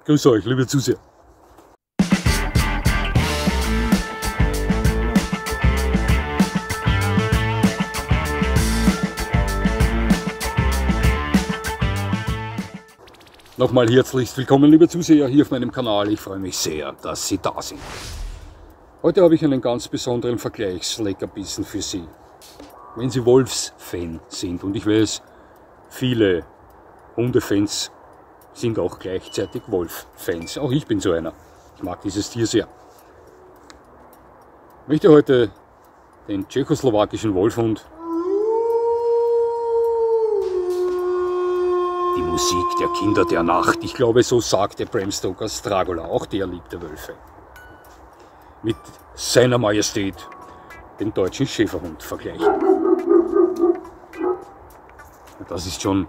Grüß euch, liebe Zuseher. Nochmal herzlichst willkommen, liebe Zuseher, hier auf meinem Kanal. Ich freue mich sehr, dass Sie da sind. Heute habe ich einen ganz besonderen Vergleichsleckerbissen für Sie. Wenn Sie Wolfsfan sind, und ich weiß, viele Hundefans sind auch gleichzeitig Wolffans. Auch ich bin so einer. Ich mag dieses Tier sehr. Ich möchte heute den tschechoslowakischen Wolfhund, die Musik der Kinder der Nacht, ich glaube, so sagte Bram Stokers Dracula, auch der liebte Wölfe, mit seiner Majestät, dem deutschen Schäferhund, vergleichen. Das ist schon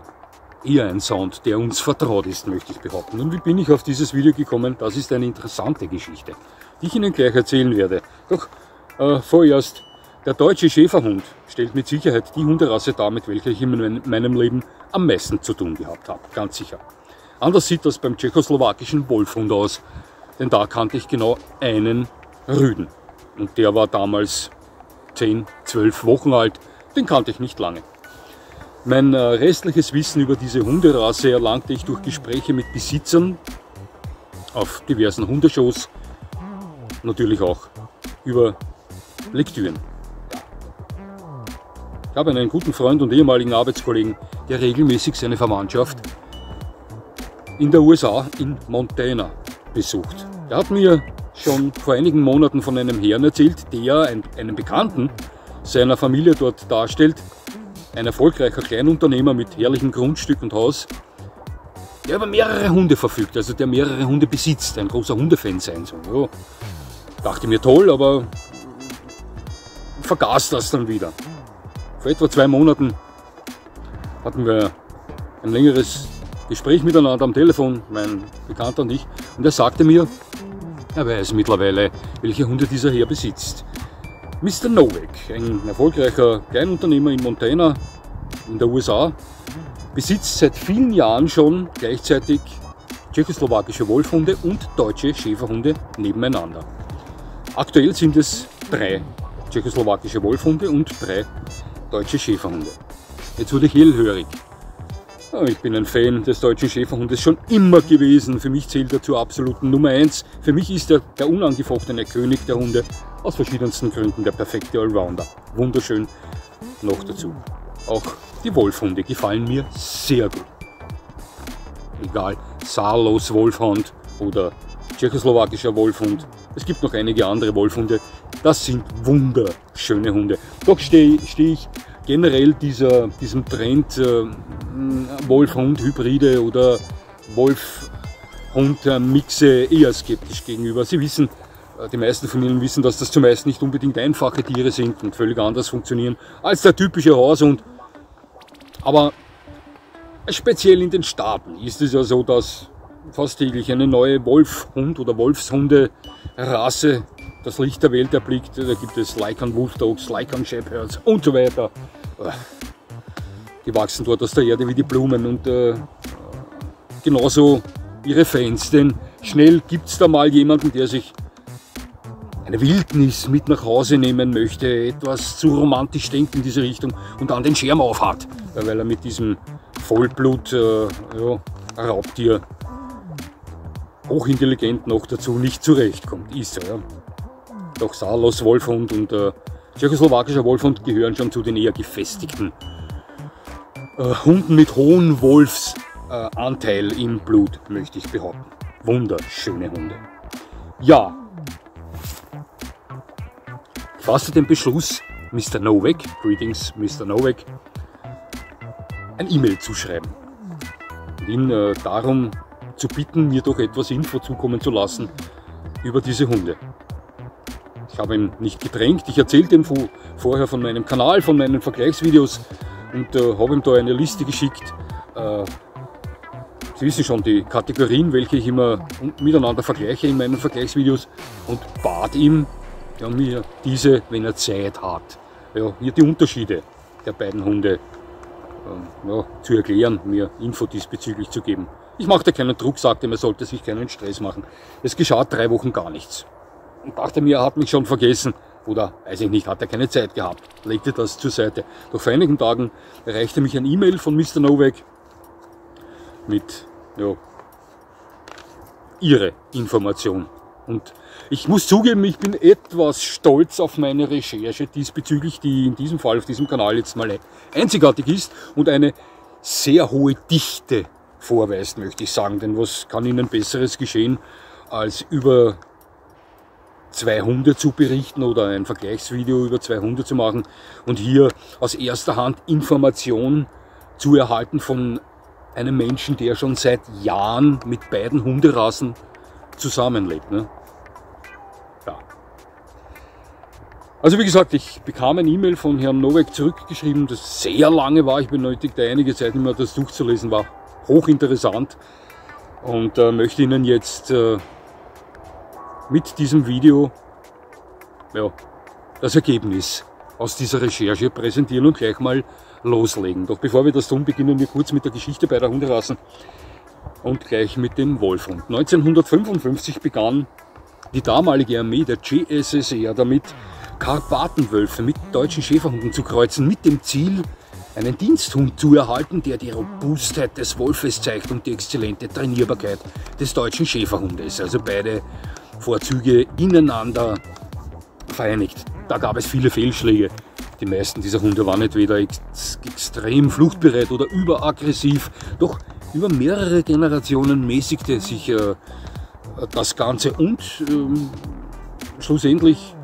eher ein Sound, der uns vertraut ist, möchte ich behaupten. Und wie bin ich auf dieses Video gekommen? Das ist eine interessante Geschichte, die ich Ihnen gleich erzählen werde. Doch vorerst, der deutsche Schäferhund stellt mit Sicherheit die Hunderasse dar, mit welcher ich in meinem Leben am meisten zu tun gehabt habe, ganz sicher. Anders sieht das beim tschechoslowakischen Wolfhund aus, denn da kannte ich genau einen Rüden. Und der war damals 10, 12 Wochen alt, den kannte ich nicht lange. Mein restliches Wissen über diese Hunderasse erlangte ich durch Gespräche mit Besitzern auf diversen Hundeshows, natürlich auch über Lektüren. Ich habe einen guten Freund und ehemaligen Arbeitskollegen, der regelmäßig seine Verwandtschaft in der USA in Montana besucht. Er hat mir schon vor einigen Monaten von einem Herrn erzählt, der einen Bekannten seiner Familie dort darstellt, ein erfolgreicher Kleinunternehmer mit herrlichem Grundstück und Haus, der über mehrere Hunde verfügt, also der mehrere Hunde besitzt, ein großer Hundefan sein soll. Ja, dachte mir toll, aber vergaß das dann wieder. Vor etwa 2 Monaten hatten wir ein längeres Gespräch miteinander am Telefon, mein Bekannter und ich, und er sagte mir, er weiß mittlerweile, welche Hunde dieser Herr besitzt. Mr. Novak, ein erfolgreicher Kleinunternehmer in Montana in der USA, besitzt seit vielen Jahren schon gleichzeitig tschechoslowakische Wolfhunde und deutsche Schäferhunde nebeneinander. Aktuell sind es 3 tschechoslowakische Wolfhunde und 3 deutsche Schäferhunde. Jetzt wurde ich hellhörig. Ich bin ein Fan des deutschen Schäferhundes schon immer gewesen. Für mich zählt er zur absoluten Nummer 1. Für mich ist er der unangefochtene König der Hunde. Aus verschiedensten Gründen der perfekte Allrounder. Wunderschön. Noch dazu. Auch die Wolfhunde gefallen mir sehr gut. Egal, Saarlos Wolfhund oder tschechoslowakischer Wolfhund. Es gibt noch einige andere Wolfhunde. Das sind wunderschöne Hunde. Doch stehe ich generell diesem Trend Wolf-Hund-Hybride oder Wolf-Hund-Mixe eher skeptisch gegenüber. Sie wissen, die meisten von Ihnen wissen, dass das zumeist nicht unbedingt einfache Tiere sind und völlig anders funktionieren als der typische Haushund. Aber speziell in den Staaten ist es ja so, dass fast täglich eine neue Wolfhund- oder Wolfshunde-Rasse das Licht der Welt erblickt. Da gibt es Lycan Wolfdogs, Lycan Shepherds und so weiter. Die wachsen dort aus der Erde wie die Blumen und genauso ihre Fans. Denn schnell gibt es da mal jemanden, der sich eine Wildnis mit nach Hause nehmen möchte, etwas zu romantisch denkt in diese Richtung und dann den Schirm aufhat, weil er mit diesem Vollblut-Raubtier hochintelligent noch dazu nicht zurechtkommt. Ist so, ja. Doch Saarlos Wolfhund und tschechoslowakischer Wolfhund gehören schon zu den eher gefestigten Hunden mit hohem Wolfsanteil im Blut, möchte ich behaupten. Wunderschöne Hunde. Ja, ich fasste den Beschluss, Mr. Novak, greetings Mr. Novak, ein E-Mail zu schreiben und ihn darum zu bitten, mir doch etwas Info zukommen zu lassen über diese Hunde. Ich habe ihn nicht gedrängt, ich erzählte ihm vorher von meinem Kanal, von meinen Vergleichsvideos und habe ihm da eine Liste geschickt. Sie wissen schon, die Kategorien, welche ich immer miteinander vergleiche in meinen Vergleichsvideos, und bat ihm, ja, mir diese, wenn er Zeit hat, ja, mir die Unterschiede der beiden Hunde zu erklären, mir Info diesbezüglich zu geben. Ich machte keinen Druck, sagte, man sollte sich keinen Stress machen. Es geschah 3 Wochen gar nichts. Und dachte mir, er hat mich schon vergessen. Oder, weiß ich nicht, hat er keine Zeit gehabt. Legte das zur Seite. Doch vor einigen Tagen erreichte mich ein E-Mail von Mr. Novak mit, ja, ihre Information. Und ich muss zugeben, ich bin etwas stolz auf meine Recherche diesbezüglich, die in diesem Fall auf diesem Kanal jetzt mal einzigartig ist und eine sehr hohe Dichte vorweist, möchte ich sagen. Denn was kann Ihnen Besseres geschehen, als über 2 Hunde zu berichten oder ein Vergleichsvideo über 2 Hunde zu machen und hier aus erster Hand Information zu erhalten von einem Menschen, der schon seit Jahren mit beiden Hunderassen zusammenlebt. Ne? Ja. Also wie gesagt, ich bekam ein E-Mail von Herrn Novak zurückgeschrieben, das sehr lange war. Ich benötigte einige Zeit, um das durchzulesen, war hochinteressant und möchte Ihnen jetzt mit diesem Video, ja, das Ergebnis aus dieser Recherche präsentieren und gleich mal loslegen. Doch bevor wir das tun, beginnen wir kurz mit der Geschichte beider Hunderassen und gleich mit dem Wolfhund. 1955 begann die damalige Armee der GSSR damit, Karpatenwölfe mit deutschen Schäferhunden zu kreuzen, mit dem Ziel, einen Diensthund zu erhalten, der die Robustheit des Wolfes zeigt und die exzellente Trainierbarkeit des deutschen Schäferhundes. Also beide Vorzüge ineinander vereinigt. Da gab es viele Fehlschläge. Die meisten dieser Hunde waren entweder extrem fluchtbereit oder überaggressiv. Doch über mehrere Generationen mäßigte sich das Ganze und schlussendlich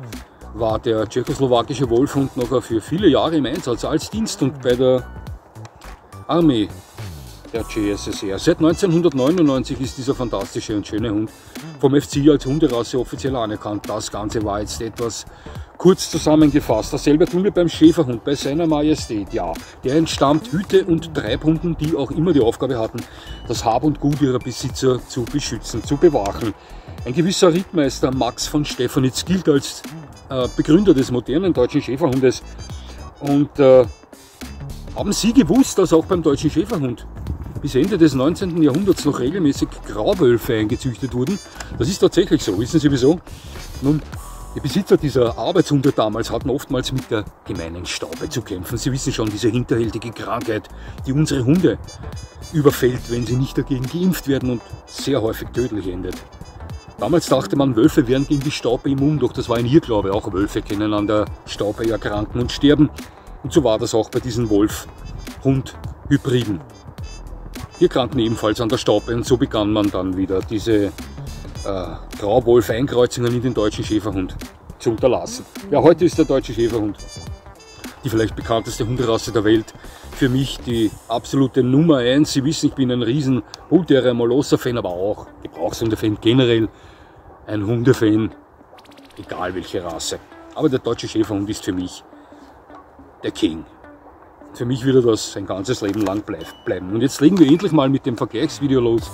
war der tschechoslowakische Wolfhund noch für viele Jahre im Einsatz als Diensthund bei der Armee der GSSR. Seit 1999 ist dieser fantastische und schöne Hund vom FC als Hunderasse offiziell anerkannt. Das Ganze war jetzt etwas kurz zusammengefasst. Dasselbe tun wir beim Schäferhund, bei seiner Majestät. Ja, der entstammt Hüte- und Treibhunden, die auch immer die Aufgabe hatten, das Hab und Gut ihrer Besitzer zu beschützen, zu bewachen. Ein gewisser Rittmeister Max von Stefanitz gilt als Begründer des modernen deutschen Schäferhundes. Und haben Sie gewusst, dass auch beim deutschen Schäferhund bis Ende des 19. Jahrhunderts noch regelmäßig Grauwölfe eingezüchtet wurden? Das ist tatsächlich so. Wissen Sie wieso? Nun, die Besitzer dieser Arbeitshunde damals hatten oftmals mit der gemeinen Staube zu kämpfen. Sie wissen schon, diese hinterhältige Krankheit, die unsere Hunde überfällt, wenn sie nicht dagegen geimpft werden und sehr häufig tödlich endet. Damals dachte man, Wölfe wären gegen die Staupe immun, doch das war ein Irrglaube. Auch Wölfe können an der Staupe erkranken und sterben. Und so war das auch bei diesen Wolf-Hund-Hybriden. Die erkrankten ebenfalls an der Staupe und so begann man dann wieder diese Grauwolf-Einkreuzungen in den deutschen Schäferhund zu unterlassen. Ja, heute ist der deutsche Schäferhund die vielleicht bekannteste Hunderasse der Welt. Für mich die absolute Nummer 1. Sie wissen, ich bin ein riesen Bullterrier Molosser-Fan, aber auch Gebrauchshunde-Fan, generell ein Hundefan, egal welche Rasse. Aber der deutsche Schäferhund ist für mich der King. Für mich wird er das sein ganzes Leben lang bleiben. Und jetzt legen wir endlich mal mit dem Vergleichsvideo los.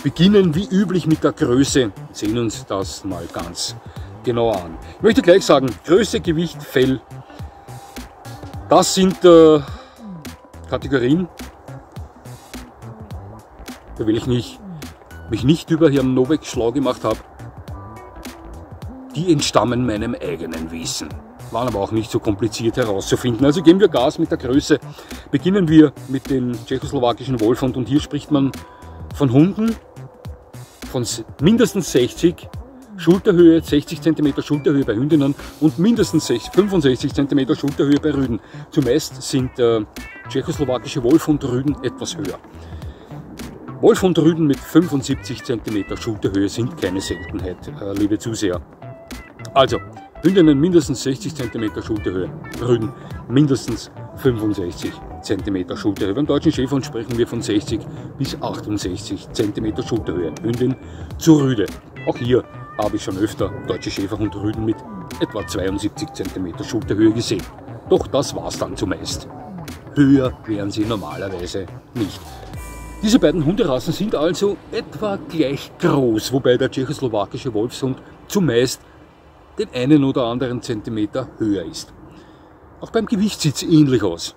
Beginnen wie üblich mit der Größe. Sehen uns das mal ganz genau an. Ich möchte gleich sagen, Größe, Gewicht, Fell, das sind Kategorien, da will ich mich nicht über Herrn Novak schlau gemacht habe. Die entstammen meinem eigenen Wissen. Waren aber auch nicht so kompliziert herauszufinden. Also geben wir Gas mit der Größe. Beginnen wir mit dem tschechoslowakischen Wolfhund und hier spricht man von Hunden von mindestens 60 Schulterhöhe, 60 cm Schulterhöhe bei Hündinnen und mindestens 65 cm Schulterhöhe bei Rüden. Zumeist sind tschechoslowakische Wolfhund-Rüden etwas höher. Wolfhund-Rüden mit 75 cm Schulterhöhe sind keine Seltenheit, liebe Zuseher. Also, Hündinnen mindestens 60 cm Schulterhöhe, Rüden mindestens 65 cm Schulterhöhe. Beim deutschen Schäferhund sprechen wir von 60 bis 68 cm Schulterhöhe, Hündin zu Rüde. Auch hier habe ich schon öfter deutsche Schäferhund-Rüden mit etwa 72 cm Schulterhöhe gesehen. Doch das war's dann zumeist. Höher wären sie normalerweise nicht. Diese beiden Hunderassen sind also etwa gleich groß, wobei der tschechoslowakische Wolfshund zumeist den einen oder anderen Zentimeter höher ist. Auch beim Gewicht sieht es ähnlich aus.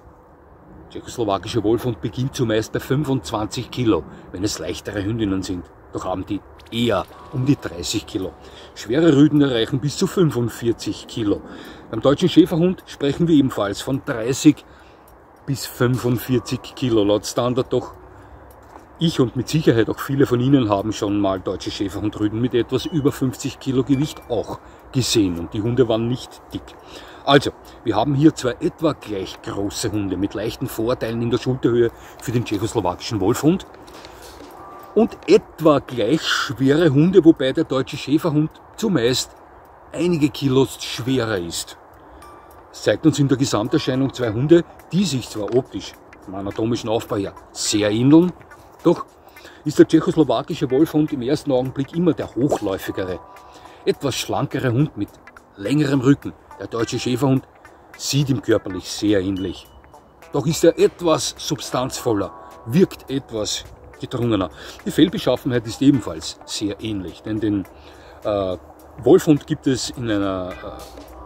Tschechoslowakischer Wolfhund beginnt zumeist bei 25 Kilo, wenn es leichtere Hündinnen sind. Doch haben die eher um die 30 Kilo. Schwere Rüden erreichen bis zu 45 Kilo. Beim deutschen Schäferhund sprechen wir ebenfalls von 30 bis 45 Kilo laut Standard, doch ich und mit Sicherheit auch viele von Ihnen haben schon mal deutsche Schäferhundrüden mit etwas über 50 Kilo Gewicht auch gesehen und die Hunde waren nicht dick. Also, wir haben hier zwei etwa gleich große Hunde mit leichten Vorteilen in der Schulterhöhe für den tschechoslowakischen Wolfhund und etwa gleich schwere Hunde, wobei der deutsche Schäferhund zumeist einige Kilos schwerer ist. Es zeigt uns in der Gesamterscheinung zwei Hunde, die sich zwar optisch vom anatomischen Aufbau her sehr ähneln, doch ist der tschechoslowakische Wolfhund im ersten Augenblick immer der hochläufigere, etwas schlankere Hund mit längerem Rücken. Der deutsche Schäferhund sieht ihm körperlich sehr ähnlich. Doch ist er etwas substanzvoller, wirkt etwas gedrungener. Die Fellbeschaffenheit ist ebenfalls sehr ähnlich, denn den Wolfhund gibt es in einer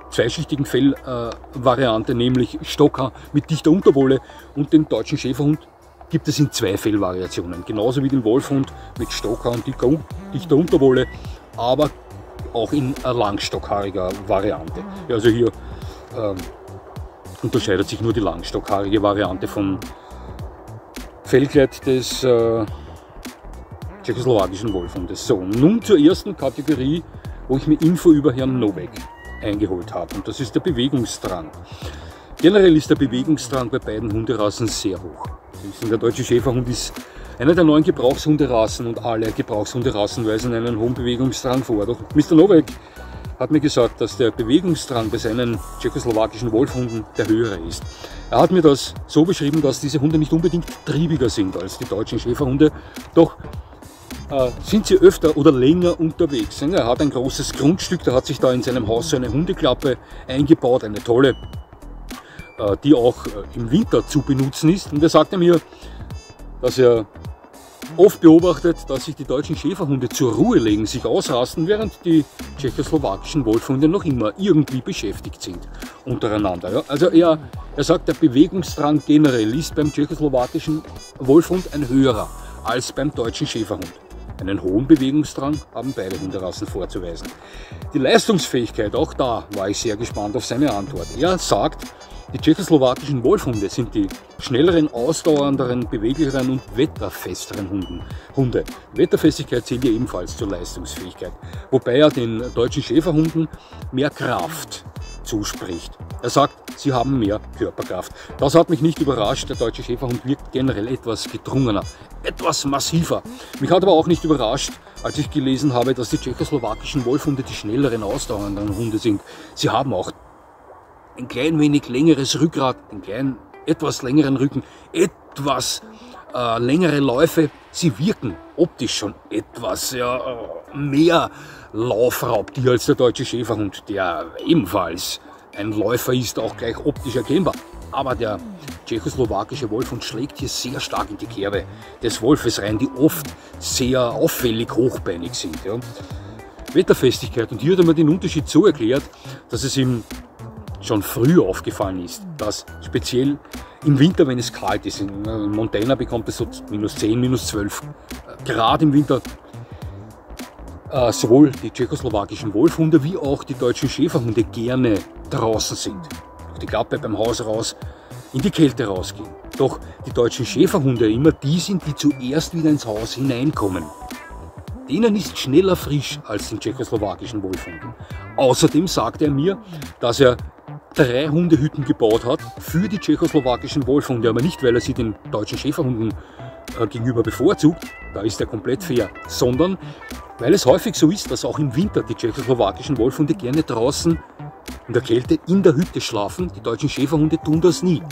zweischichtigen Fellvariante, nämlich Stockhaar mit dichter Unterwolle, und den deutschen Schäferhund gibt es in zwei Fellvariationen, genauso wie den Wolfhund mit Stockhaar und dichter Unterwolle, aber auch in langstockhaariger Variante. Also hier unterscheidet sich nur die langstockhaarige Variante vom Fellkleid des tschechoslowakischen Wolfhundes. So, nun zur ersten Kategorie, wo ich mir Info über Herrn Novak eingeholt habe, und das ist der Bewegungsdrang. Generell ist der Bewegungsdrang bei beiden Hunderassen sehr hoch. Der deutsche Schäferhund ist einer der 9 Gebrauchshunderassen und alle Gebrauchshunderassen weisen einen hohen Bewegungsdrang vor. Doch Mr. Novak hat mir gesagt, dass der Bewegungsdrang bei seinen tschechoslowakischen Wolfhunden der höhere ist. Er hat mir das so beschrieben, dass diese Hunde nicht unbedingt triebiger sind als die deutschen Schäferhunde, doch sind sie öfter oder länger unterwegs. Er hat ein großes Grundstück, der hat sich da in seinem Haus so eine Hundeklappe eingebaut, eine tolle, die auch im Winter zu benutzen ist. Und er sagte mir, dass er oft beobachtet, dass sich die deutschen Schäferhunde zur Ruhe legen, sich ausrasten, während die tschechoslowakischen Wolfhunde noch immer irgendwie beschäftigt sind untereinander. Ja, also er sagt, der Bewegungsdrang generell ist beim tschechoslowakischen Wolfhund ein höherer als beim deutschen Schäferhund. Einen hohen Bewegungsdrang haben beide Hunderassen vorzuweisen. Die Leistungsfähigkeit, auch da war ich sehr gespannt auf seine Antwort. Er sagt, die tschechoslowakischen Wolfhunde sind die schnelleren, ausdauernderen, beweglicheren und wetterfesteren Hunde. Wetterfestigkeit zählt ja ebenfalls zur Leistungsfähigkeit, wobei er den deutschen Schäferhunden mehr Kraft zuspricht. Er sagt, sie haben mehr Körperkraft. Das hat mich nicht überrascht. Der deutsche Schäferhund wirkt generell etwas gedrungener, etwas massiver. Mich hat aber auch nicht überrascht, als ich gelesen habe, dass die tschechoslowakischen Wolfhunde die schnelleren, ausdauernden Hunde sind. Sie haben auch ein klein wenig längeres Rückgrat, etwas längeren Rücken, etwas längere Läufe. Sie wirken optisch schon etwas mehr Laufraubtier als der deutsche Schäferhund, der ebenfalls ein Läufer ist, auch gleich optisch erkennbar. Aber der tschechoslowakische Wolfhund schlägt hier sehr stark in die Kerbe des Wolfes rein, die oft sehr auffällig hochbeinig sind. Ja. Wetterfestigkeit, und hier hat er mir den Unterschied so erklärt, dass es ihm schon früh aufgefallen ist, dass speziell im Winter, wenn es kalt ist, in Montana bekommt es so minus 10, minus 12 Grad im Winter, sowohl die tschechoslowakischen Wolfhunde wie auch die deutschen Schäferhunde gerne draußen sind. Durch die Klappe beim Haus raus, in die Kälte rausgehen. Doch die deutschen Schäferhunde immer die sind, die zuerst wieder ins Haus hineinkommen. Denen ist schneller frisch als den tschechoslowakischen Wolfhunden. Außerdem sagt er mir, dass er 3 Hundehütten gebaut hat für die tschechoslowakischen Wolfhunde, aber nicht, weil er sie den deutschen Schäferhunden gegenüber bevorzugt, da ist er komplett fair, sondern weil es häufig so ist, dass auch im Winter die tschechoslowakischen Wolfhunde gerne draußen in der Kälte in der Hütte schlafen. Die deutschen Schäferhunde tun das nie.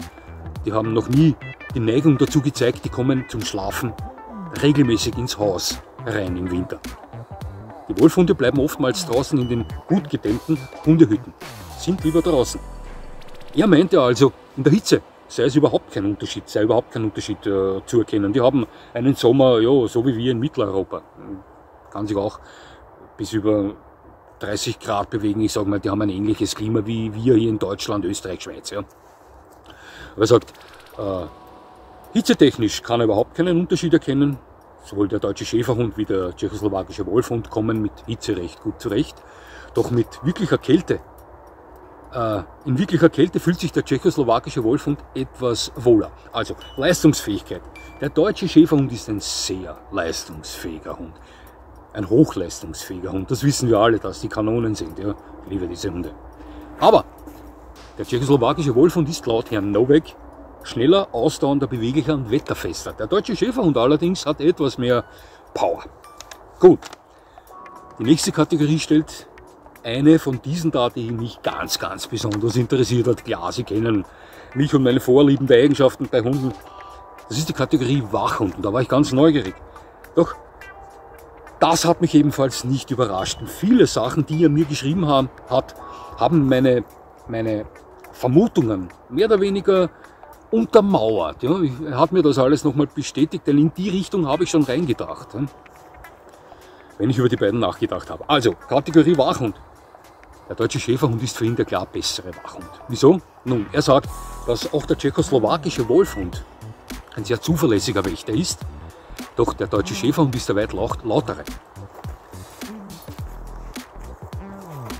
Die haben noch nie die Neigung dazu gezeigt, die kommen zum Schlafen regelmäßig ins Haus rein im Winter. Die Wolfhunde bleiben oftmals draußen in den gut gedämmten Hundehütten, sind lieber draußen. Er meinte also, in der Hitze sei überhaupt kein Unterschied zu erkennen. Die haben einen Sommer, ja, so wie wir in Mitteleuropa. Kann sich auch bis über 30 Grad bewegen. Ich sage mal, die haben ein ähnliches Klima wie wir hier in Deutschland, Österreich, Schweiz. Ja. Aber er sagt, Hitzetechnisch kann er überhaupt keinen Unterschied erkennen. Sowohl der deutsche Schäferhund wie der tschechoslowakische Wolfhund kommen mit Hitze recht gut zurecht. Doch mit wirklicher Kälte, in wirklicher Kälte fühlt sich der tschechoslowakische Wolfhund etwas wohler. Also Leistungsfähigkeit. Der deutsche Schäferhund ist ein sehr leistungsfähiger Hund. Ein hochleistungsfähiger Hund. Das wissen wir alle, dass die Kanonen sind. Ja, ich liebe diese Hunde. Aber der tschechoslowakische Wolfhund ist laut Herrn Novak schneller, ausdauernder, beweglicher und wetterfester. Der deutsche Schäferhund allerdings hat etwas mehr Power. Gut, die nächste Kategorie stellt eine von diesen da, die mich ganz besonders interessiert hat. Klar, Sie kennen mich und meine Vorlieben der Eigenschaften bei Hunden. Das ist die Kategorie Wachhund und da war ich ganz neugierig. Doch das hat mich ebenfalls nicht überrascht. Und viele Sachen, die er mir geschrieben hat, haben meine Vermutungen mehr oder weniger untermauert. Ja. Er hat mir das alles nochmal bestätigt, denn in die Richtung habe ich schon reingedacht, ja, wenn ich über die beiden nachgedacht habe. Also, Kategorie Wachhund. Der deutsche Schäferhund ist für ihn der klar bessere Wachhund. Wieso? Nun, er sagt, dass auch der tschechoslowakische Wolfhund ein sehr zuverlässiger Wächter ist, doch der deutsche Schäferhund ist der weit lautere.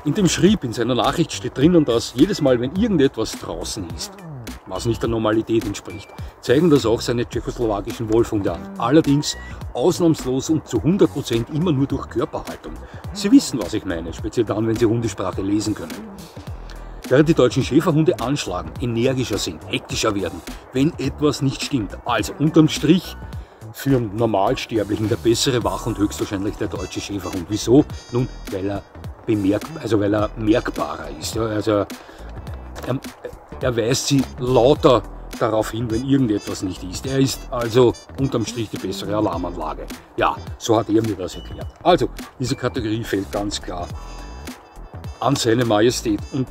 In dem Schrieb, in seiner Nachricht steht drinnen, dass jedes Mal, wenn irgendetwas draußen ist, was nicht der Normalität entspricht, zeigen das auch seine tschechoslowakischen Wolfhunde an. Allerdings ausnahmslos und zu 100% immer nur durch Körperhaltung. Sie wissen, was ich meine, speziell dann, wenn Sie Hundesprache lesen können. Während die deutschen Schäferhunde anschlagen, energischer sind, hektischer werden, wenn etwas nicht stimmt. Also unterm Strich für einen Normalsterblichen der bessere Wachhund höchstwahrscheinlich der deutsche Schäferhund. Wieso? Nun, weil er merkbarer ist. Ja, also er weist sie lauter darauf hin, wenn irgendetwas nicht ist. Er ist also unterm Strich die bessere Alarmanlage. Ja, so hat er mir das erklärt. Also, diese Kategorie fällt ganz klar an seine Majestät. Und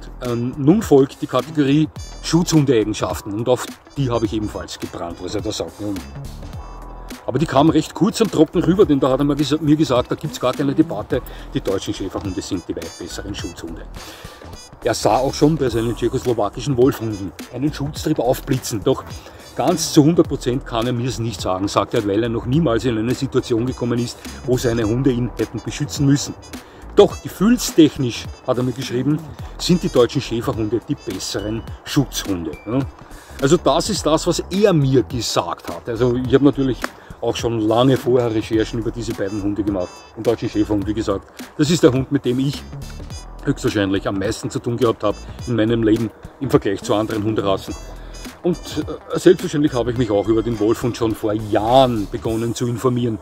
nun folgt die Kategorie Schutzhundeeigenschaften. Und auf die habe ich ebenfalls gebrannt, was er da sagt. Aber die kam recht kurz und trocken rüber, denn da hat er mir gesagt, da gibt es gar keine Debatte, die deutschen Schäferhunde sind die weit besseren Schutzhunde. Er sah auch schon bei seinen tschechoslowakischen Wolfhunden einen Schutztrieb aufblitzen, doch ganz zu 100% kann er mir es nicht sagen, sagt er, weil er noch niemals in eine Situation gekommen ist, wo seine Hunde ihn hätten beschützen müssen. Doch gefühlstechnisch, hat er mir geschrieben, sind die deutschen Schäferhunde die besseren Schutzhunde. Also das ist das, was er mir gesagt hat. Also ich habe natürlich auch schon lange vorher Recherchen über diese beiden Hunde gemacht. Den deutschen Schäferhund, wie gesagt, das ist der Hund, mit dem ich höchstwahrscheinlich am meisten zu tun gehabt habe in meinem Leben im Vergleich zu anderen Hunderassen. Und selbstverständlich habe ich mich auch über den Wolfhund schon vor Jahren begonnen zu informieren.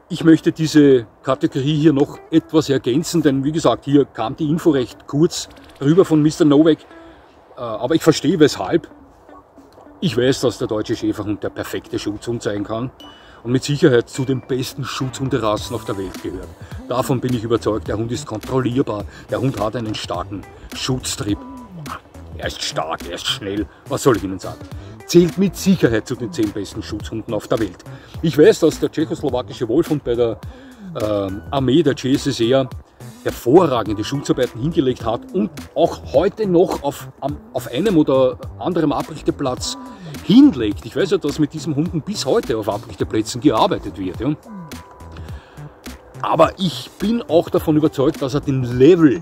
Ich möchte diese Kategorie hier noch etwas ergänzen, denn wie gesagt, hier kam die Info recht kurz rüber von Mr. Novak, aber ich verstehe weshalb. Ich weiß, dass der deutsche Schäferhund der perfekte Schutzhund sein kann und mit Sicherheit zu den besten Schutzhunderassen auf der Welt gehört. Davon bin ich überzeugt, der Hund ist kontrollierbar, der Hund hat einen starken Schutztrieb. Er ist stark, er ist schnell, was soll ich Ihnen sagen? Zählt mit Sicherheit zu den 10 besten Schutzhunden auf der Welt. Ich weiß, dass der tschechoslowakische Wolfhund bei der Armee der CSSR hervorragende Schutzarbeiten hingelegt hat und auch heute noch auf einem oder anderen Abrichteplatz hinlegt. Ich weiß ja, dass mit diesen Hunden bis heute auf Abrichteplätzen gearbeitet wird. Ja. Aber ich bin auch davon überzeugt, dass er den Level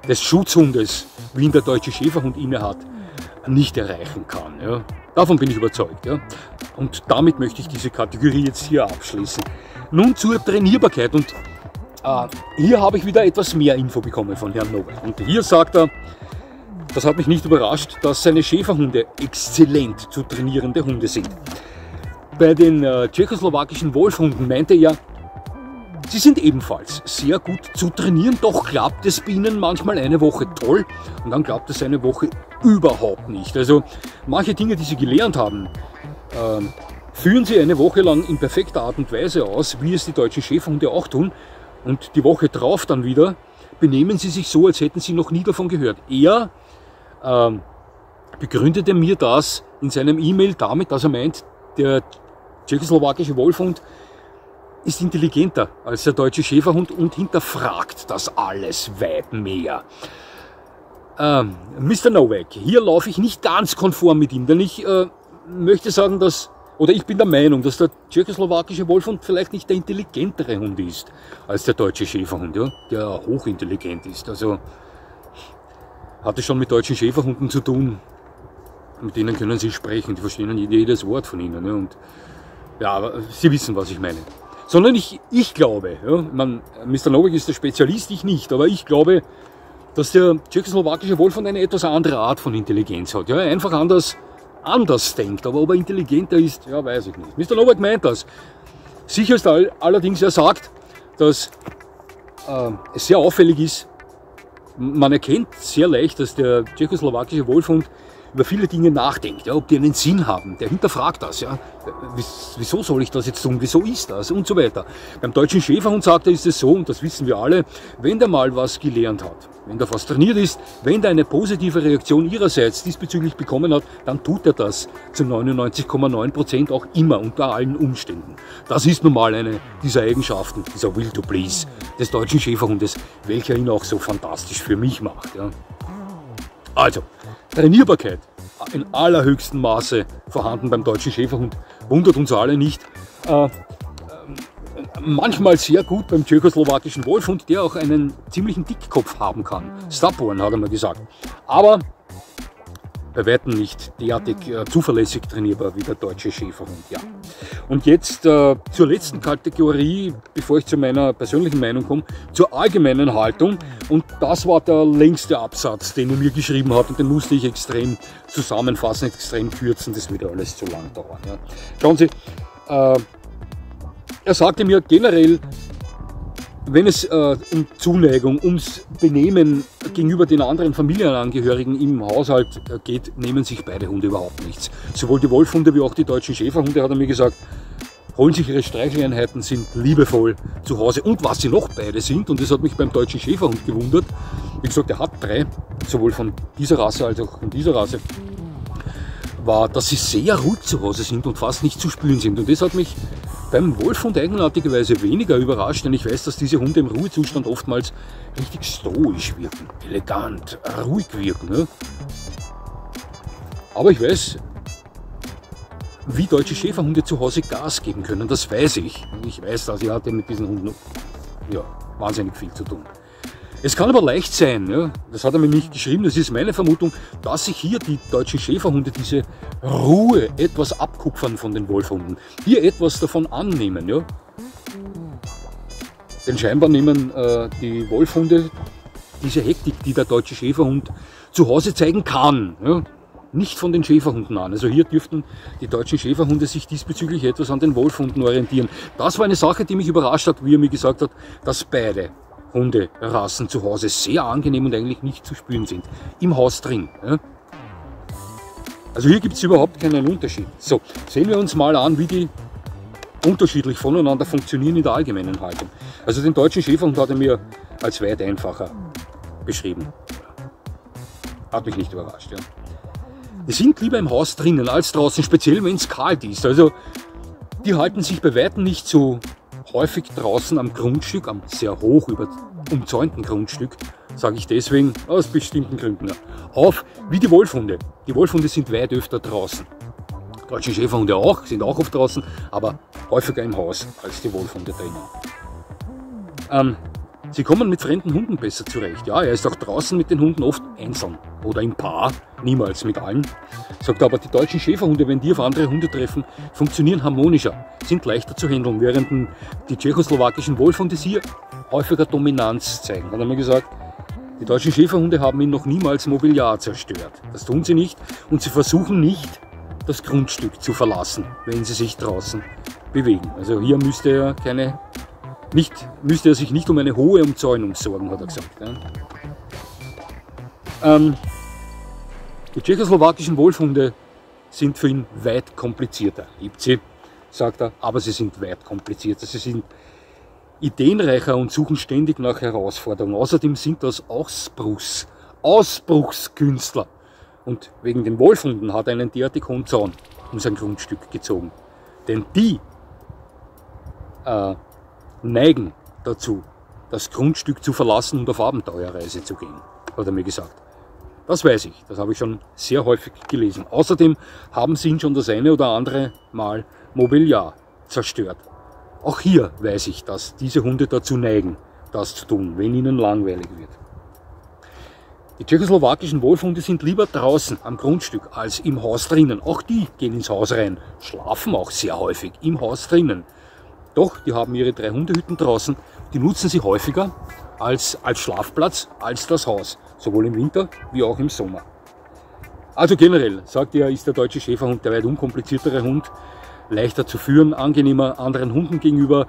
des Schutzhundes, wie ihn der deutsche Schäferhund inne hat, nicht erreichen kann. Ja. Davon bin ich überzeugt. Ja. Und damit möchte ich diese Kategorie jetzt hier abschließen. Nun zur Trainierbarkeit. Und hier habe ich wieder etwas mehr Info bekommen von Herrn Novak. Und hier sagt er, das hat mich nicht überrascht, dass seine Schäferhunde exzellent zu trainierende Hunde sind. Bei den tschechoslowakischen Wolfhunden meinte er, sie sind ebenfalls sehr gut zu trainieren, doch klappt es bei ihnen manchmal eine Woche toll und dann klappt es eine Woche überhaupt nicht. Also manche Dinge, die sie gelernt haben, führen sie eine Woche lang in perfekter Art und Weise aus, wie es die deutschen Schäferhunde auch tun. Und die Woche drauf dann wieder benehmen sie sich so, als hätten sie noch nie davon gehört. Er begründete mir das in seinem E-Mail damit, dass er meint, der tschechoslowakische Wolfhund ist intelligenter als der deutsche Schäferhund und hinterfragt das alles weit mehr. Mr. Novak, hier laufe ich nicht ganz konform mit ihm, denn ich möchte sagen, oder ich bin der Meinung, dass der tschechoslowakische Wolfhund vielleicht nicht der intelligentere Hund ist als der deutsche Schäferhund, ja, der hochintelligent ist. Also hatte schon mit deutschen Schäferhunden zu tun, mit denen können Sie sprechen, die verstehen jedes Wort von Ihnen. Ja, und ja, aber Sie wissen, was ich meine. Sondern ich glaube, ja, Mr. Novak ist der Spezialist, ich nicht, aber ich glaube, dass der tschechoslowakische Wolfhund eine etwas andere Art von Intelligenz hat. Ja, einfach anders denkt, aber ob er intelligenter ist, ja, weiß ich nicht. Mr. Novak meint das. Sicher ist allerdings, er sagt, dass es sehr auffällig ist, man erkennt sehr leicht, dass der tschechoslowakische Wolfhund über viele Dinge nachdenkt, ja, ob die einen Sinn haben. Der hinterfragt das. Ja. Wieso soll ich das jetzt tun? Wieso ist das? Und so weiter. Beim deutschen Schäferhund sagt er, ist es so, und das wissen wir alle, wenn der mal was gelernt hat, wenn der was trainiert ist, wenn der eine positive Reaktion ihrerseits diesbezüglich bekommen hat, dann tut er das zu 99,9% auch immer unter allen Umständen. Das ist nun mal eine dieser Eigenschaften, dieser Will to Please des deutschen Schäferhundes, welcher ihn auch so fantastisch für mich macht. Ja. Also, Trainierbarkeit in allerhöchstem Maße vorhanden beim deutschen Schäferhund, wundert uns alle nicht. Manchmal sehr gut beim tschechoslowakischen Wolfhund, der auch einen ziemlichen Dickkopf haben kann. Stubborn, hat er mal gesagt. Aber bei weitem nicht derartig zuverlässig trainierbar wie der deutsche Schäferhund. Ja. Und jetzt zur letzten Kategorie, bevor ich zu meiner persönlichen Meinung komme, zur allgemeinen Haltung. Und das war der längste Absatz, den er mir geschrieben hat, und den musste ich extrem zusammenfassen, extrem kürzen, das würde alles zu lang dauern. Ja. Schauen Sie, er sagte mir generell, wenn es um Zuneigung, ums Benehmen gegenüber den anderen Familienangehörigen im Haushalt geht, nehmen sich beide Hunde überhaupt nichts. Sowohl die Wolfhunde wie auch die deutschen Schäferhunde, hat er mir gesagt, holen sich ihre Streicheleinheiten, sind liebevoll zu Hause. Und was sie noch beide sind, und das hat mich beim deutschen Schäferhund gewundert, wie gesagt, er hat 3, sowohl von dieser Rasse als auch von dieser Rasse, war, dass sie sehr ruhig zu Hause sind und fast nicht zu spüren sind. Und das hat mich beim Wolfhund eigenartigerweise weniger überrascht, denn ich weiß, dass diese Hunde im Ruhezustand oftmals richtig stoisch wirken, elegant, ruhig wirken. Ne? Aber ich weiß, wie deutsche Schäferhunde zu Hause Gas geben können, das weiß ich. Ich weiß das, ich hatte mit diesen Hunden wahnsinnig viel zu tun. Es kann aber leicht sein, ja, das hat er mir nicht geschrieben, das ist meine Vermutung, dass sich hier die deutschen Schäferhunde diese Ruhe etwas abkupfern von den Wolfhunden, hier etwas davon annehmen. Ja. Denn scheinbar nehmen die Wolfhunde diese Hektik, die der deutsche Schäferhund zu Hause zeigen kann, ja, nicht von den Schäferhunden an. Also hier dürften die deutschen Schäferhunde sich diesbezüglich etwas an den Wolfhunden orientieren. Das war eine Sache, die mich überrascht hat, wie er mir gesagt hat, dass beide Hunderassen zu Hause sehr angenehm und eigentlich nicht zu spüren sind. Im Haus drin. Ja. Also hier gibt es überhaupt keinen Unterschied. So, sehen wir uns mal an, wie die unterschiedlich voneinander funktionieren in der allgemeinen Haltung. Also den deutschen Schäferhund hat er mir als weit einfacher beschrieben. Hat mich nicht überrascht. Ja. Die sind lieber im Haus drinnen als draußen, speziell wenn es kalt ist. Also die halten sich bei weitem nicht so häufig draußen am Grundstück, am sehr hoch umzäunten Grundstück, sage ich deswegen aus bestimmten Gründen, auf wie die Wolfhunde. Die Wolfhunde sind weit öfter draußen. Die deutschen Schäferhunde auch, sind auch oft draußen, aber häufiger im Haus als die Wolfhunde drinnen. Sie kommen mit fremden Hunden besser zurecht. Ja, er ist auch draußen mit den Hunden oft einzeln oder im Paar, niemals mit allen. Sagt aber, die deutschen Schäferhunde, wenn die auf andere Hunde treffen, funktionieren harmonischer, sind leichter zu handeln, während die tschechoslowakischen Wolfhunde hier häufiger Dominanz zeigen. Hat er mir gesagt, die deutschen Schäferhunde haben ihn noch niemals Mobiliar zerstört. Das tun sie nicht und sie versuchen nicht, das Grundstück zu verlassen, wenn sie sich draußen bewegen. Also hier müsste er sich nicht um eine hohe Umzäunung sorgen, hat er gesagt. Ja. Die tschechoslowakischen Wolfhunde sind für ihn weit komplizierter. Gibt sie, sagt er, aber sie sind weit komplizierter. Sie sind ideenreicher und suchen ständig nach Herausforderungen. Außerdem sind das Ausbruchskünstler. Und wegen den Wolfhunden hat er einen derartig hohen Zaun um sein Grundstück gezogen. Denn die neigen dazu, das Grundstück zu verlassen und auf Abenteuerreise zu gehen, hat er mir gesagt. Das weiß ich, das habe ich schon sehr häufig gelesen. Außerdem haben sie ihn schon das eine oder andere Mal Mobiliar zerstört. Auch hier weiß ich, dass diese Hunde dazu neigen, das zu tun, wenn ihnen langweilig wird. Die tschechoslowakischen Wolfhunde sind lieber draußen am Grundstück als im Haus drinnen. Auch die gehen ins Haus rein, schlafen auch sehr häufig im Haus drinnen. Doch, die haben ihre 3 Hundehütten draußen, die nutzen sie häufiger als Schlafplatz, als das Haus. Sowohl im Winter wie auch im Sommer. Also generell, sagt er, ist der deutsche Schäferhund der weit unkompliziertere Hund, leichter zu führen, angenehmer anderen Hunden gegenüber,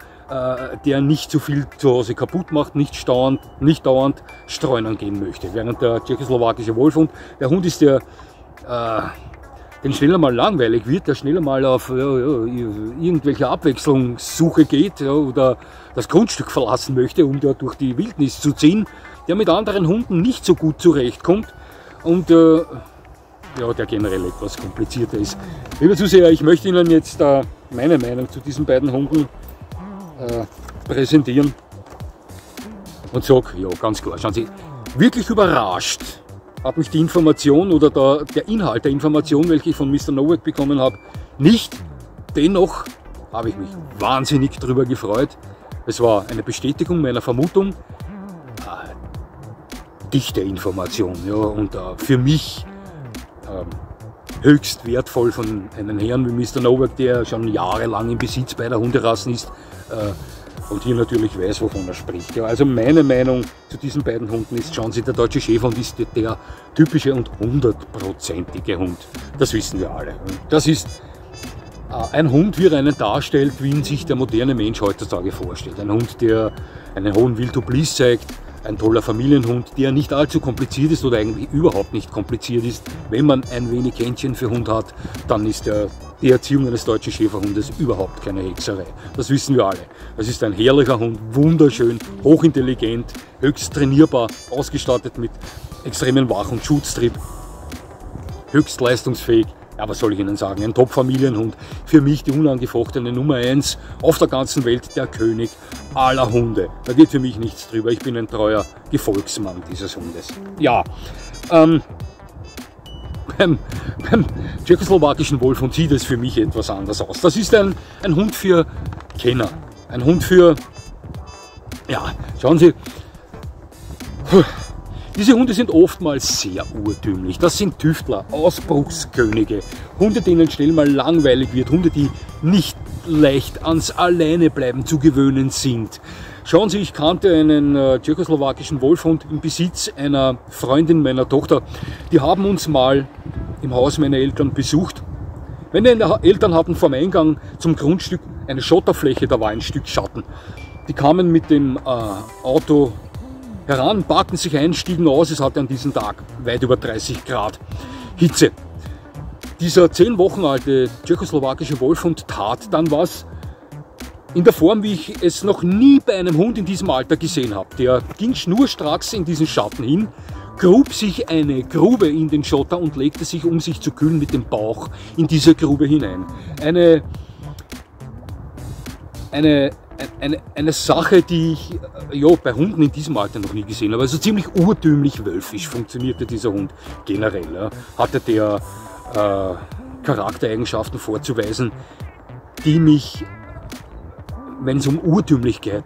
der nicht zu viel zu Hause kaputt macht, nicht dauernd streunern gehen möchte. Während der tschechoslowakische Wolfhund, der Hund ist der, den schneller mal langweilig wird, der schneller mal auf irgendwelche Abwechslungssuche geht oder das Grundstück verlassen möchte, um da durch die Wildnis zu ziehen, der mit anderen Hunden nicht so gut zurechtkommt und ja, der generell etwas komplizierter ist. Liebe Zuseher, ich möchte Ihnen jetzt meine Meinung zu diesen beiden Hunden präsentieren und sage, ja ganz klar, schauen Sie, wirklich überrascht hat mich die Information oder der Inhalt der Information, welche ich von Mr. Nowak bekommen habe, nicht. Dennoch habe ich mich wahnsinnig darüber gefreut. Es war eine Bestätigung meiner Vermutung, dichte Information, ja, und für mich höchst wertvoll von einem Herrn wie Mr. Nowak, der schon jahrelang im Besitz beider Hunderassen ist und hier natürlich weiß, wovon er spricht. Ja, also meine Meinung zu diesen beiden Hunden ist, schauen Sie, der deutsche Schäferhund ist der typische und 100%ige Hund. Das wissen wir alle. Das ist ein Hund, wie er einen darstellt, wie ihn sich der moderne Mensch heutzutage vorstellt. Ein Hund, der einen hohen Will to Please zeigt, ein toller Familienhund, der nicht allzu kompliziert ist oder eigentlich überhaupt nicht kompliziert ist. Wenn man ein wenig Händchen für Hund hat, dann ist die Erziehung eines deutschen Schäferhundes überhaupt keine Hexerei. Das wissen wir alle. Es ist ein herrlicher Hund, wunderschön, hochintelligent, höchst trainierbar, ausgestattet mit extremen Wach- und Schutztrieb, höchst leistungsfähig. Ja, was soll ich Ihnen sagen? Ein Top-Familienhund. Für mich die unangefochtene Nummer 1 auf der ganzen Welt, der König aller Hunde. Da geht für mich nichts drüber. Ich bin ein treuer Gefolgsmann dieses Hundes. Ja, beim tschechoslowakischen Wolfhund sieht es für mich etwas anders aus. Das ist ein Hund für Kenner. Ein Hund für, ja, schauen Sie, diese Hunde sind oftmals sehr urtümlich. Das sind Tüftler, Ausbruchskönige, Hunde, denen schnell mal langweilig wird, Hunde, die nicht leicht ans Alleinebleiben zu gewöhnen sind. Schauen Sie, ich kannte einen tschechoslowakischen Wolfhund im Besitz einer Freundin meiner Tochter. Die haben uns mal im Haus meiner Eltern besucht. Meine Eltern hatten vorm Eingang zum Grundstück eine Schotterfläche, da war ein Stück Schatten. Die kamen mit dem Auto heran, parkten sich ein, stiegen aus. Es hatte an diesem Tag weit über 30 Grad Hitze. Dieser 10 Wochen alte tschechoslowakische Wolfhund tat dann was in der Form, wie ich es noch nie bei einem Hund in diesem Alter gesehen habe. Der ging schnurstracks in diesen Schatten hin, grub sich eine Grube in den Schotter und legte sich, um sich zu kühlen, mit dem Bauch in diese Grube hinein. Eine Sache, die ich bei Hunden in diesem Alter noch nie gesehen habe. Also ziemlich urtümlich wölfisch funktionierte dieser Hund generell. Ja. Hatte der Charaktereigenschaften vorzuweisen, die mich, wenn es um Urtümlichkeit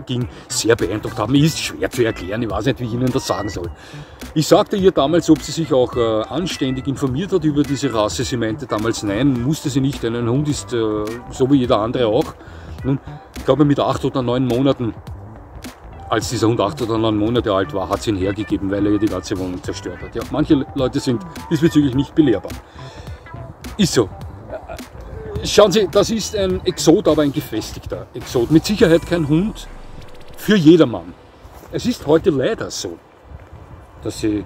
ging, sehr beeindruckt haben. Ist schwer zu erklären, ich weiß nicht, wie ich Ihnen das sagen soll. Ich sagte ihr damals, ob sie sich auch anständig informiert hat über diese Rasse. Sie meinte damals, nein, musste sie nicht, denn ein Hund ist so wie jeder andere auch. Nun, ich glaube mit 8 oder 9 Monaten, als dieser Hund 8 oder 9 Monate alt war, hat sie ihn hergegeben, weil er ihr die ganze Wohnung zerstört hat. Ja, manche Leute sind diesbezüglich nicht belehrbar. Ist so. Schauen Sie, das ist ein Exot, aber ein gefestigter Exot. Mit Sicherheit kein Hund für jedermann. Es ist heute leider so, dass Sie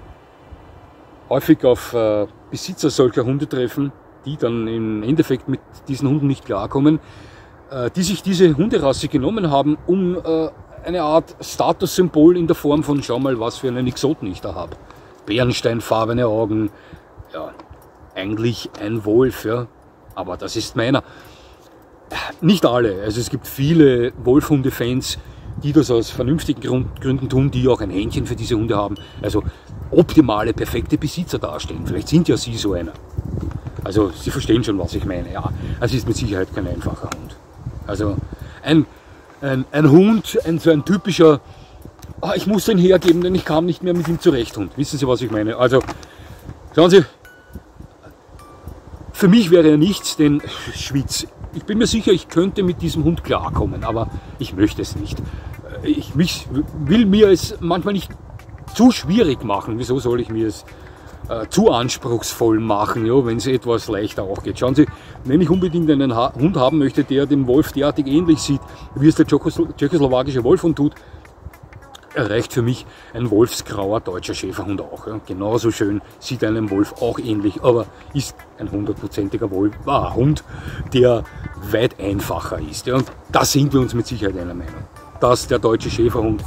häufig auf Besitzer solcher Hunde treffen, die dann im Endeffekt mit diesen Hunden nicht klarkommen, die sich diese Hunderasse genommen haben, um eine Art Statussymbol in der Form von, schau mal, was für einen Exoten ich da habe. Bernsteinfarbene Augen, ja, eigentlich ein Wolf, ja, aber das ist meiner. Nicht alle, also es gibt viele Wolfhunde-Fans, die das aus vernünftigen Gründen tun, die auch ein Händchen für diese Hunde haben. Also optimale, perfekte Besitzer darstellen. Vielleicht sind ja Sie so einer. Also Sie verstehen schon, was ich meine. Ja, es ist mit Sicherheit kein einfacher Hund. Also ein Hund, so ein typischer, ich muss den hergeben, denn ich kam nicht mehr mit ihm zurecht, Hund. Wissen Sie, was ich meine? Also, schauen Sie, für mich wäre er nichts, denn Schwitz. Ich bin mir sicher, ich könnte mit diesem Hund klarkommen, aber ich möchte es nicht. Ich will mir es manchmal nicht zu schwierig machen. Wieso soll ich mir es zu anspruchsvoll machen, ja, wenn es etwas leichter auch geht? Schauen Sie, wenn ich unbedingt einen Hund haben möchte, der dem Wolf derartig ähnlich sieht, wie es der tschechoslowakische Wolfhund tut, erreicht für mich ein wolfsgrauer deutscher Schäferhund auch. Ja. Genauso schön sieht einem Wolf auch ähnlich, aber ist ein 100%iger Hund, der weit einfacher ist. Ja. Und da sind wir uns mit Sicherheit einer Meinung, dass der deutsche Schäferhund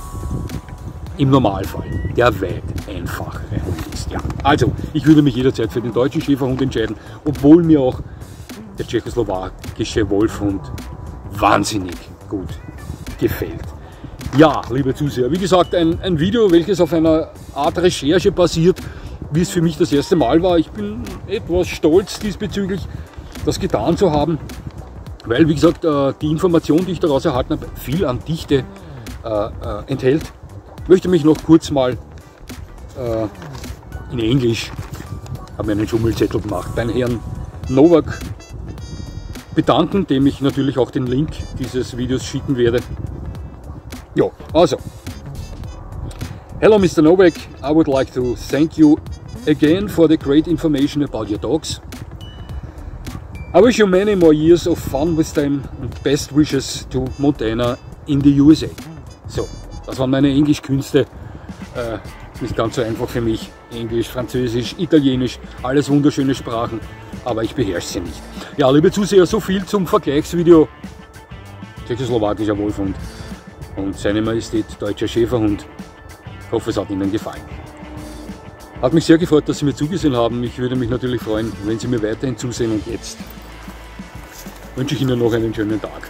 im Normalfall der weit einfachere Hund ist. Ja. Also, ich würde mich jederzeit für den deutschen Schäferhund entscheiden, obwohl mir auch der tschechoslowakische Wolfhund wahnsinnig gut gefällt. Ja, liebe Zuseher, wie gesagt, ein Video, welches auf einer Art Recherche basiert, wie es für mich das erste Mal war. Ich bin etwas stolz diesbezüglich, das getan zu haben, weil, wie gesagt, die Information, die ich daraus erhalten habe, viel an Dichte enthält. Ich möchte mich noch kurz mal in Englisch, habe mir einen Schummelzettel gemacht, beim Herrn Novak bedanken, dem ich natürlich auch den Link dieses Videos schicken werde. Ja, also, hello Mr. Novak, I would like to thank you again for the great information about your dogs. I wish you many more years of fun with them and best wishes to Montana in the USA. So, das waren meine Englischkünste, nicht ganz so einfach für mich. Englisch, Französisch, Italienisch, alles wunderschöne Sprachen, aber ich beherrsche sie nicht. Ja, liebe Zuseher, so viel zum Vergleichsvideo tschechoslowakischer Wolfhund und seine Majestät deutscher Schäferhund. Ich hoffe, es hat Ihnen gefallen. Hat mich sehr gefreut, dass Sie mir zugesehen haben. Ich würde mich natürlich freuen, wenn Sie mir weiterhin zusehen, und jetzt wünsche ich Ihnen noch einen schönen Tag.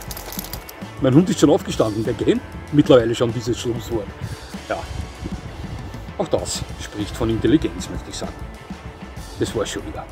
Mein Hund ist schon aufgestanden, der kennt mittlerweile schon dieses Schlusswort. Ja, auch das spricht von Intelligenz, möchte ich sagen. Das war's schon wieder.